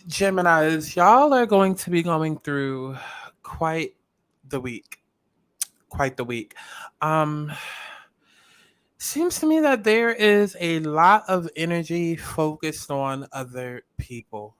Geminis, y'all are going to be going through quite the week. Quite the week. Um, Seems to me that there is a lot of energy focused on other people.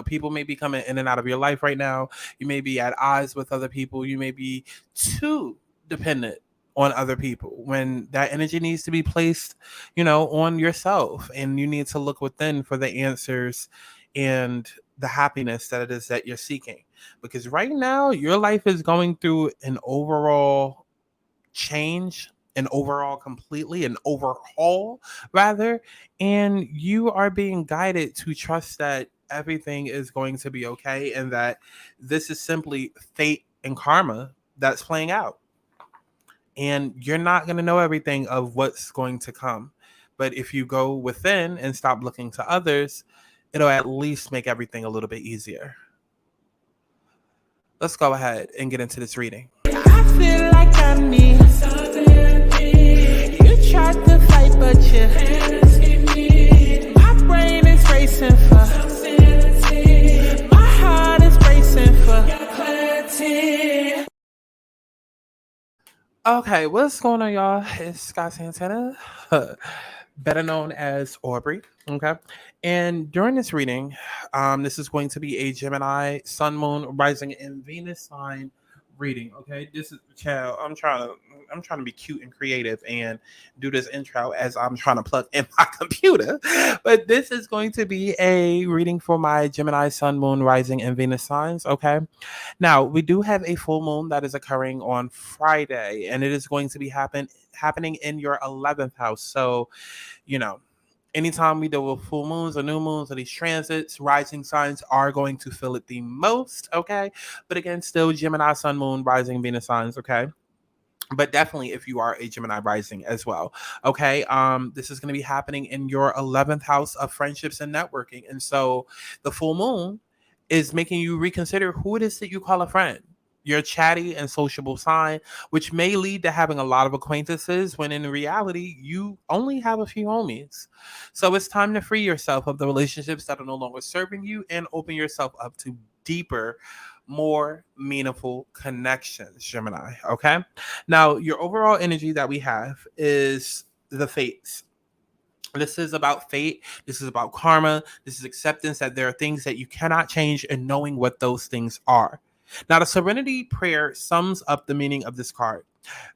People may be coming in and out of your life right now. You may be at odds with other people. You may be too dependent on other people when that energy needs to be placed, on yourself. And you need to look within for the answers and the happiness that it is that you're seeking. Because right now, your life is going through an overall change, an overhaul rather, and you are being guided to trust that everything is going to be okay and that this is simply fate and karma that's playing out. And you're not going to know everything of what's going to come. But if you go within and stop looking to others, it'll at least make everything a little bit easier. Let's go ahead and get into this reading. I feel like I need something. You tried to fight, but you escaped me. My brain is racing for something. My heart is racing for clarity. Okay, what's going on, y'all? It's Santana, better known as Aubrey. Okay, and during this reading, this is going to be a Gemini Sun, Moon, Rising, and Venus sign reading. Okay, this is child. I'm trying to be cute and creative and do this intro as I'm trying to plug in my computer. But this is going to be a reading for my Gemini Sun, Moon, Rising, and Venus signs. Okay, now, we do have a full moon that is occurring on Friday, and it is going to be happening in your 11th house. So, you know, anytime we deal with full moons or new moons or these transits, rising signs are going to feel it the most, okay? But again, still Gemini, Sun, Moon, Rising, Venus signs, okay? But definitely if you are a Gemini rising as well, okay? This is going to be happening in your 11th house of friendships and networking. And so the full moon is making you reconsider who it is that you call a friend. Your chatty and sociable sign, which may lead to having a lot of acquaintances when in reality you only have a few homies. So it's time to free yourself of the relationships that are no longer serving you and open yourself up to deeper, more meaningful connections, Gemini. Okay. Now, your overall energy that we have is the fates. This is about fate. This is about karma. This is acceptance that there are things that you cannot change and knowing what those things are. Now, the serenity prayer sums up the meaning of this card.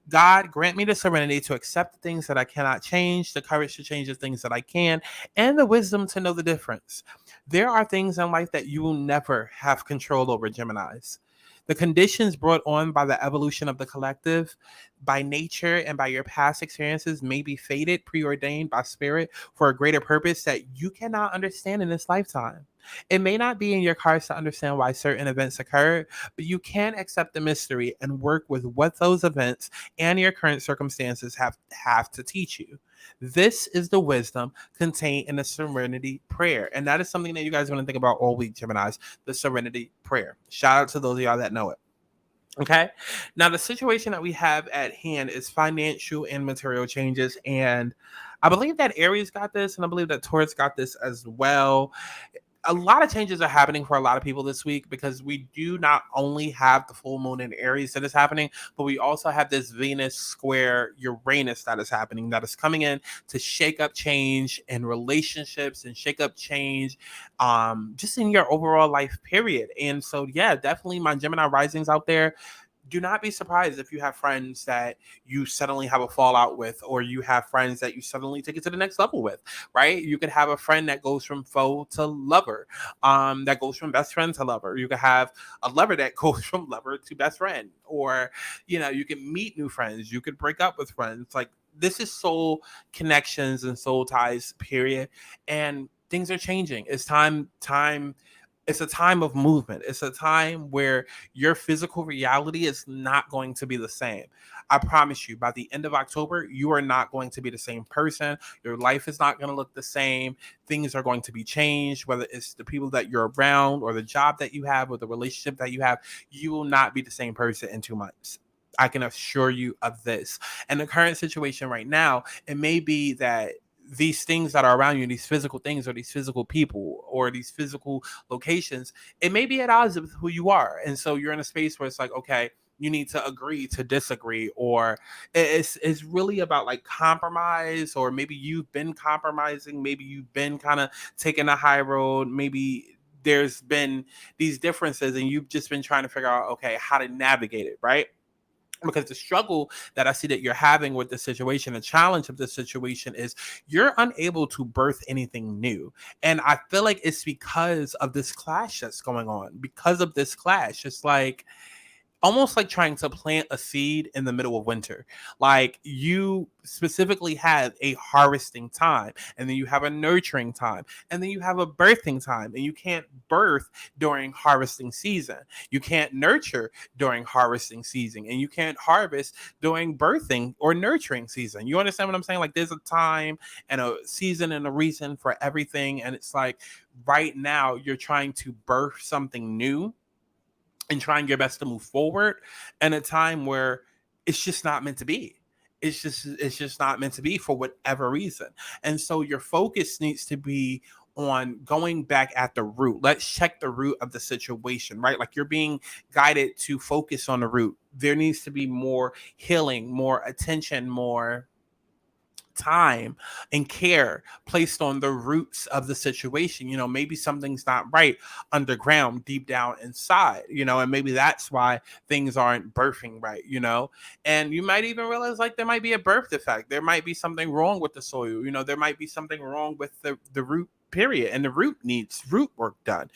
God, grant me the serenity to accept the things that I cannot change, the courage to change the things that I can, and the wisdom to know the difference. There are things in life that you will never have control over, Geminis. The conditions brought on by the evolution of the collective, by nature, and by your past experiences may be fated, preordained by spirit for a greater purpose that you cannot understand in this lifetime. It may not be in your cards to understand why certain events occurred, but you can accept the mystery and work with what those events and your current circumstances have to teach you. This is the wisdom contained in the serenity prayer. And that is something that you guys want to think about all week, Geminis, the serenity prayer. Shout out to those of y'all that know it. Okay. Now, the situation that we have at hand is financial and material changes. And I believe that Aries got this, and I believe that Taurus got this as well. A lot of changes are happening for a lot of people this week because we do not only have the full moon in Aries that is happening, but we also have this Venus square Uranus that is happening, that is coming in to shake up change in relationships and shake up change just in your overall life period. And so, yeah, definitely my Gemini risings out there, do not be surprised if you have friends that you suddenly have a fallout with, or you have friends that you suddenly take it to the next level with, right? You could have a friend that goes from foe to lover, that goes from best friend to lover. You could have a lover that goes from lover to best friend, or, you can meet new friends. You could break up with friends. Like, this is soul connections and soul ties, period. And things are changing. It's a time of movement. It's a time where your physical reality is not going to be the same. I promise you, by the end of October, you are not going to be the same person. Your life is not going to look the same. Things are going to be changed, whether it's the people that you're around or the job that you have or the relationship that you have. You will not be the same person in 2 months. I can assure you of this. And the current situation right now, it may be that these things that are around you, these physical things or these physical people or these physical locations, it may be at odds with who you are. And so you're in a space where it's like, okay, you need to agree to disagree, or it's really about like compromise, or maybe you've been compromising, maybe you've been kind of taking a high road, maybe there's been these differences and you've just been trying to figure out, okay, how to navigate it, right? Because the struggle that I see that you're having with the situation, the challenge of the situation is you're unable to birth anything new. And I feel like it's because of this clash that's going on. Because of this clash, it's like almost like trying to plant a seed in the middle of winter. Like you specifically have a harvesting time, and then you have a nurturing time, and then you have a birthing time, and you can't birth during harvesting season. You can't nurture during harvesting season, and you can't harvest during birthing or nurturing season. You understand what I'm saying? Like there's a time and a season and a reason for everything. And it's like right now you're trying to birth something new and trying your best to move forward in a time where it's just not meant to be. It's just not meant to be for whatever reason. And so your focus needs to be on going back at the root. Let's check the root of the situation, right? Like you're being guided to focus on the root. There needs to be more healing, more attention, more time and care placed on the roots of the situation. Maybe something's not right underground, deep down inside, and maybe that's why things aren't birthing right, and you might even realize like there might be a birth defect. There might be something wrong with the soil, there might be something wrong with the root period, and the root needs root work done,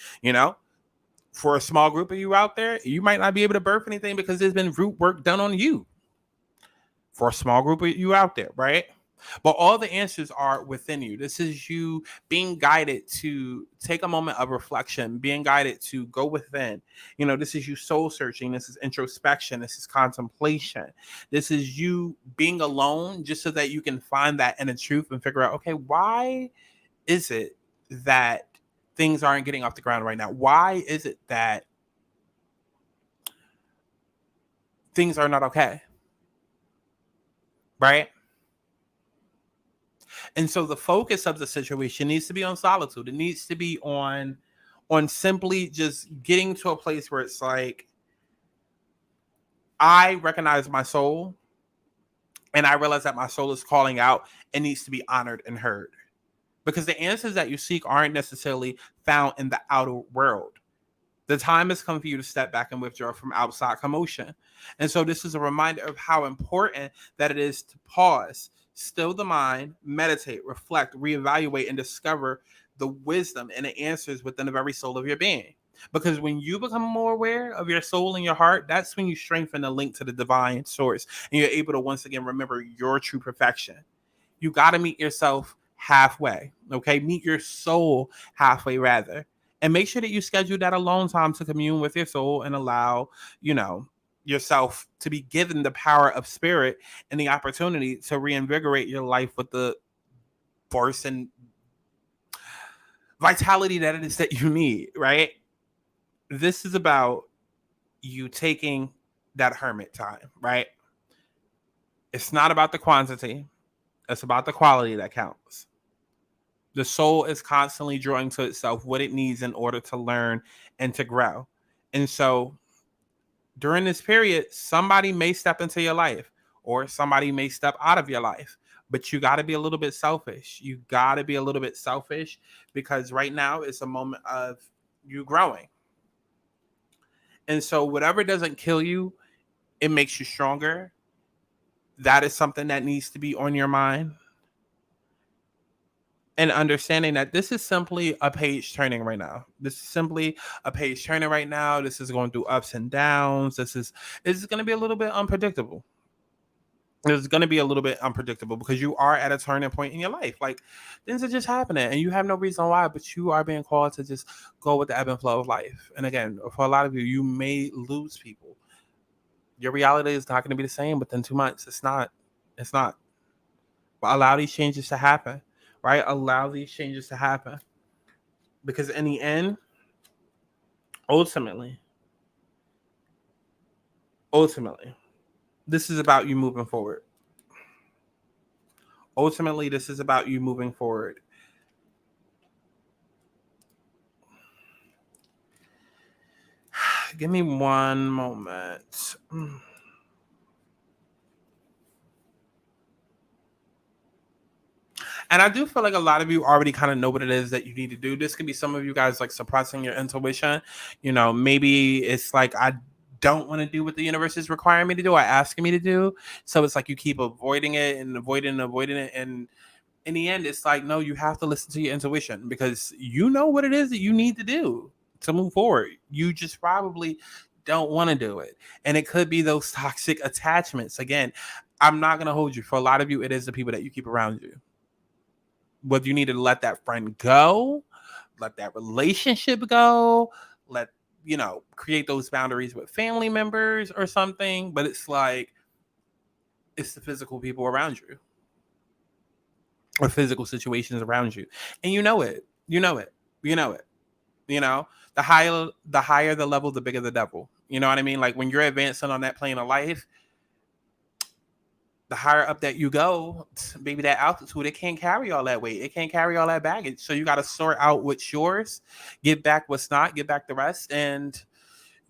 for a small group of you out there. You might not be able to birth anything because there's been root work done on you. For a small group of you out there, right? But all the answers are within you. This is you being guided to take a moment of reflection, being guided to go within. This is you soul searching. This is introspection. This is contemplation. This is you being alone just so that you can find that inner truth and figure out, okay, why is it that things aren't getting off the ground right now? Why is it that things are not okay? Right? And so the focus of the situation needs to be on solitude. It needs to be on simply just getting to a place where it's like, I recognize my soul and I realize that my soul is calling out and needs to be honored and heard. Because the answers that you seek aren't necessarily found in the outer world. The time has come for you to step back and withdraw from outside commotion. And so this is a reminder of how important that it is to pause, still the mind, meditate, reflect, reevaluate, and discover the wisdom and the answers within the very soul of your being. Because when you become more aware of your soul and your heart, that's when you strengthen the link to the divine source and you're able to once again remember your true perfection. You got to meet yourself halfway, okay? Meet your soul halfway, rather. And make sure that you schedule that alone time to commune with your soul and allow, yourself to be given the power of spirit and the opportunity to reinvigorate your life with the force and vitality that it is that you need, right? This is about you taking that hermit time, right? It's not about the quantity, it's about the quality that counts. The soul is constantly drawing to itself what it needs in order to learn and to grow. And so during this period, somebody may step into your life or somebody may step out of your life, but you got to be a little bit selfish. You got to be a little bit selfish because right now it's a moment of you growing. And so whatever doesn't kill you, it makes you stronger. That is something that needs to be on your mind. And understanding that this is simply a page turning right now. This is simply a page turning right now. This is going through ups and downs. This is going to be a little bit unpredictable. It's going to be a little bit unpredictable because you are at a turning point in your life. Like things are just happening and you have no reason why, but you are being called to just go with the ebb and flow of life. And again, for a lot of you, you may lose people. Your reality is not going to be the same within 2 months. It's not. It's not. But allow these changes to happen, right? Allow these changes to happen. Because in the end, ultimately, this is about you moving forward. Ultimately, this is about you moving forward. Give me one moment. And I do feel like a lot of you already kind of know what it is that you need to do. This could be some of you guys like suppressing your intuition. Maybe it's like I don't want to do what the universe is requiring me to do or asking me to do. So it's like you keep avoiding it and avoiding it. And in the end, it's like, no, you have to listen to your intuition because you know what it is that you need to do to move forward. You just probably don't want to do it. And it could be those toxic attachments. Again, I'm not going to hold you. For a lot of you, it is the people that you keep around you. Whether you need to let that friend go, let that relationship go, create those boundaries with family members or something. But it's like, it's the physical people around you or physical situations around you. And you know it. The higher the level, the bigger the devil. You know what I mean? Like when you're advancing on that plane of life, the higher up that you go, maybe that altitude, it can't carry all that weight. It can't carry all that baggage. So you got to sort out what's yours, get back what's not, get back the rest, and,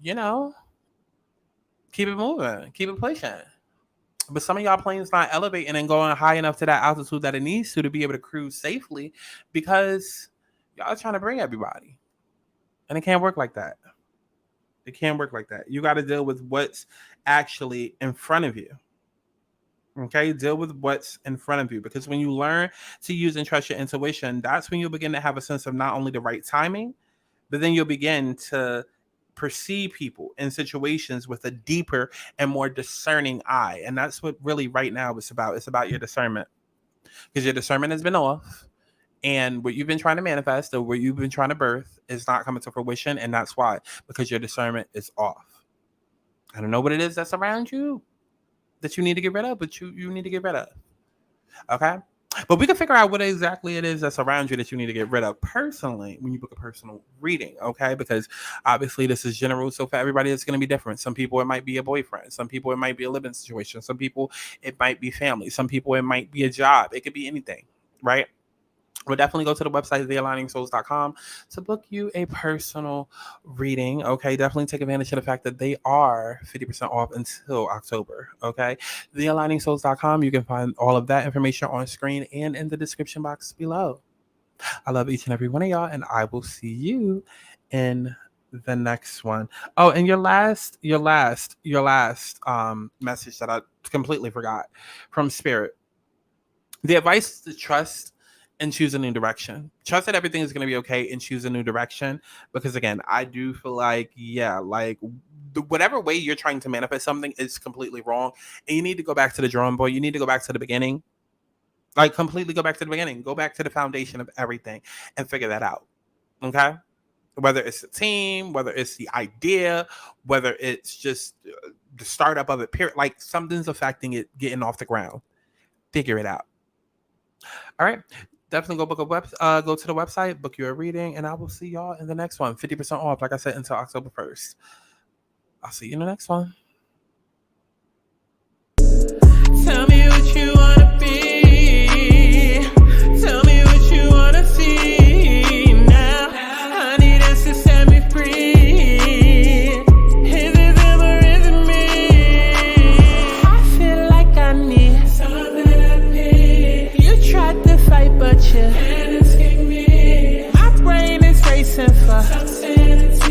keep it moving, keep it pushing. But some of y'all planes not elevating and going high enough to that altitude that it needs to be able to cruise safely because y'all are trying to bring everybody. And it can't work like that. It can't work like that. You got to deal with what's actually in front of you. Okay, deal with what's in front of you because when you learn to use and trust your intuition, that's when you'll begin to have a sense of not only the right timing, but then you'll begin to perceive people in situations with a deeper and more discerning eye. And that's what really right now it's about. It's about your discernment because your discernment has been off and what you've been trying to manifest or what you've been trying to birth is not coming to fruition. And that's why, because your discernment is off. I don't know what it is that's around you that you need to get rid of, but you need to get rid of. Okay? But we can figure out what exactly it is that's around you that you need to get rid of personally when you book a personal reading, okay? Because obviously this is general, so for everybody it's going to be different. Some people it might be a boyfriend. Some people it might be a living situation. Some people it might be family. Some people it might be a job. It could be anything, right? We'll definitely go to the website, thealigningsouls.com, to book you a personal reading. Okay, definitely take advantage of the fact that they are 50% off until October. Okay, thealigningsouls.com. You can find all of that information on screen and in the description box below. I love each and every one of y'all, and I will see you in the next one. Oh, and your last message that I completely forgot from Spirit. The advice is to trust and choose a new direction. Trust that everything is going to be okay and choose a new direction. Because again, I do feel like, whatever way you're trying to manifest something is completely wrong. And you need to go back to the drawing board. You need to go back to the beginning. Like completely go back to the beginning. Go back to the foundation of everything and figure that out. Okay? Whether it's the team, whether it's the idea, whether it's just the startup of it, period. Like something's affecting it getting off the ground. Figure it out. All right. Definitely go go to the website, book your reading, and I will see y'all in the next one. 50% off, like I said, until October 1st. I'll see you in the next one. Tell me what you want to be. Tell me what you want to see now. I need us to set me free. Is it them or is it me? I feel like I need some therapy. You tried to fight, but you can't escape me. My brain is racing for some sanity.